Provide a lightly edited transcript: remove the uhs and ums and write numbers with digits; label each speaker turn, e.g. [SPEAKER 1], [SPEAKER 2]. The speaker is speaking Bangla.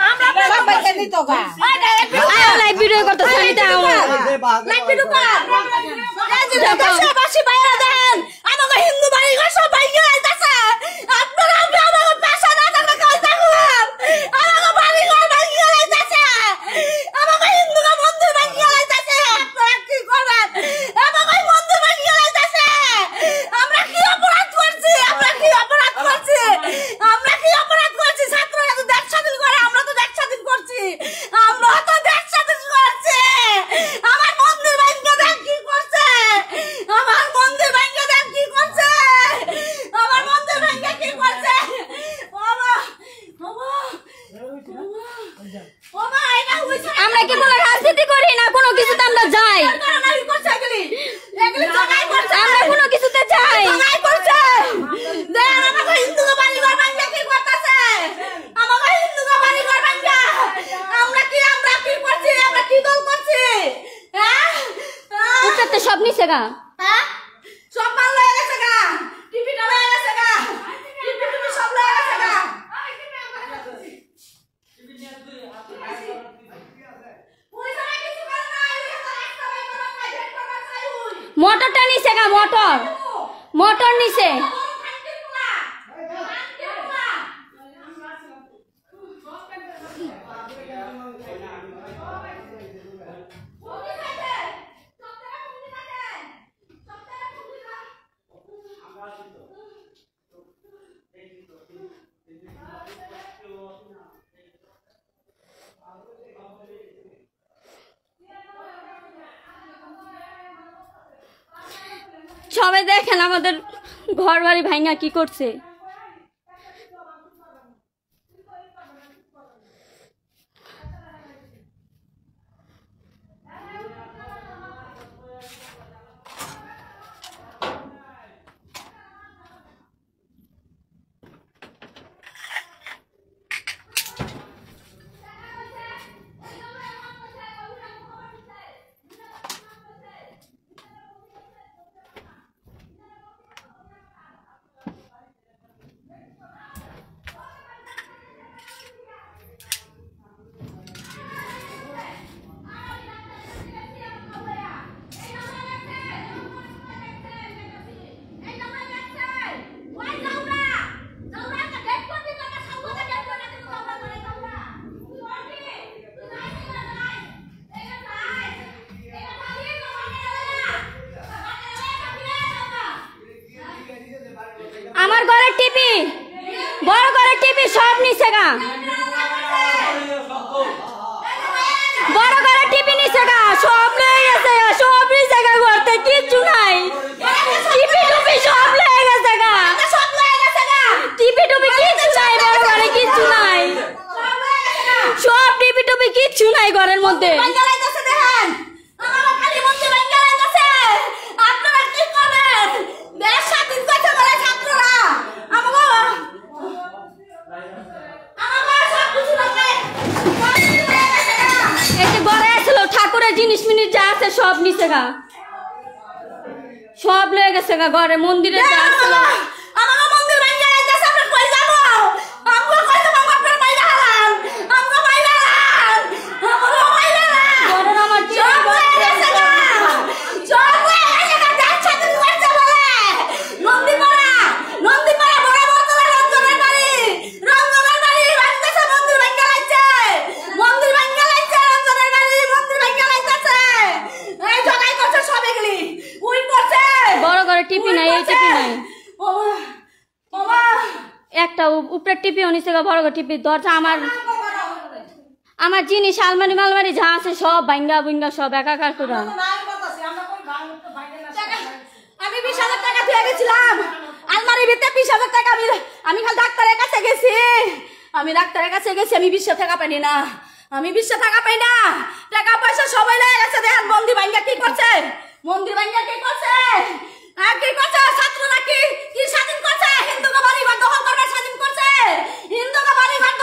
[SPEAKER 1] আমরা সবাই জানি তো গা লাইভ ভিডিও করতেছ এটা লাইভ ভিডিও কর দেশবাসী বাইরে দেন আমাদের হিন্দু বাড়িঘর সব ভাঙে যাইতাছে আপনারা আমাদের পাশে না থাকলে কই থাকবেন আমাদের বাড়িঘর ভাঙে যাইতাছে আমাদের হিন্দু মন্দির ভাঙে যাইতাছে আপনারা কি করবেন আমাদের মন্দির ভাঙে যাইতাছে আমরা কি অপরাধ করছি আমরা কি অপরাধ করছি আমরা কি অপরাধ করছি ছাত্ররা তো দেশ স্বাধীন করে আমরা তো দেশ স্বাধীন করছি আমরা তো দেশ স্বাধীন করছি আমার মন্দির ভাঙে দেন কি করছে আমার মন্দির ভাঙে দেন কি করছে আমার মন্দির ভাঙে কি করছে বাবা বাবা বাবা এটা হইছে আমরা কি কোনো রাজনীতি করি না কোনো কিছুতে আমরা যাই আমরা কোনো কিছুতে যাই দেন আমাকে হিন্দু বাড়িঘর ভাঙে কি করতেছে আমাকে হিন্দু বাড়িঘর ভাঙে আমরা কি করছি আমরা কি দল করছি হ্যাঁ উঠতে সব নিছে গা হ্যাঁ সব মাল লয়ে গেছে গা টিভিটা লয়ে গেছে গা টিভি সব লয়ে গেছে গা মোটরটা নিছে গা মোটর নিছে সবাই দেখেন আমাদের ঘর বাড়ি ভাঙা কি করছে আমার ঘরের টিভি বড় ঘরের টিভি সব নিছে গা বড় ঘরের টিভি নিছে গা সব লয়ে গেছে গা সব নিছে গা ঘরতে কিচ্ছু নাই টিভি টুপি সব লয়ে গেছে গা টিভি টুপি কিচ্ছু নাই বড় ঘরে কিচ্ছু নাই সব টিভি টুপি কিচ্ছু নাই ঘরের মধ্যে জিনিস মিনিট যা আছে সব নিচে গা সব লয়ে গেছে গা ঘরে মন্দিরে যা আছে আমাগো মন্দির ভাঙা যাইতাছে আমরা কই যাব আমগো কই যাব আপনার মাইরা হালান আমগো মাইরা হালান আমগো মাইরা হালান ঘরের আমার কি সব লয়ে গেছে গা যাই ছাতে করতে বলে নন্দীপাড়া বড় বড় রঞ্জনের বাড়ি ভাঙতেছে মন্দির ভাঙা যাইছে মন্দির ভাঙা যাইছে রঞ্জনের বাড়ি মন্দির ভাঙা যাইতাছে এই জগাই করছে সব এগুলি উই করছে বড় করে টিপি নাই এই টিপি নাই বাবা একটা উপরে টিপি নিচে বড় করে টিপি দরজা আমার জিনিস আলমারি মালমারি যা আছে সব ভাঙ্গা বুঙ্গা সব একাকার করে আমি 20,000 টাকা দিয়ে গেছিলাম আলমারির ভিতরে 20,000 টাকা আমি খালি ডাক্তারের কাছে গেছি আমি 20,000 টাকা পাইনি না আমি 20 টাকা পাই না টাকা পয়সা সবাই লয়ে গেছে দেখেন মন্দির ভাঙ্গা কি করছে কি করছে ছাত্ররা কি স্বাধীন করছে হিন্দুকে বাড়ি ঘর দখল করবে স্বাধীন করছে হিন্দুকে বাড়ি ঘর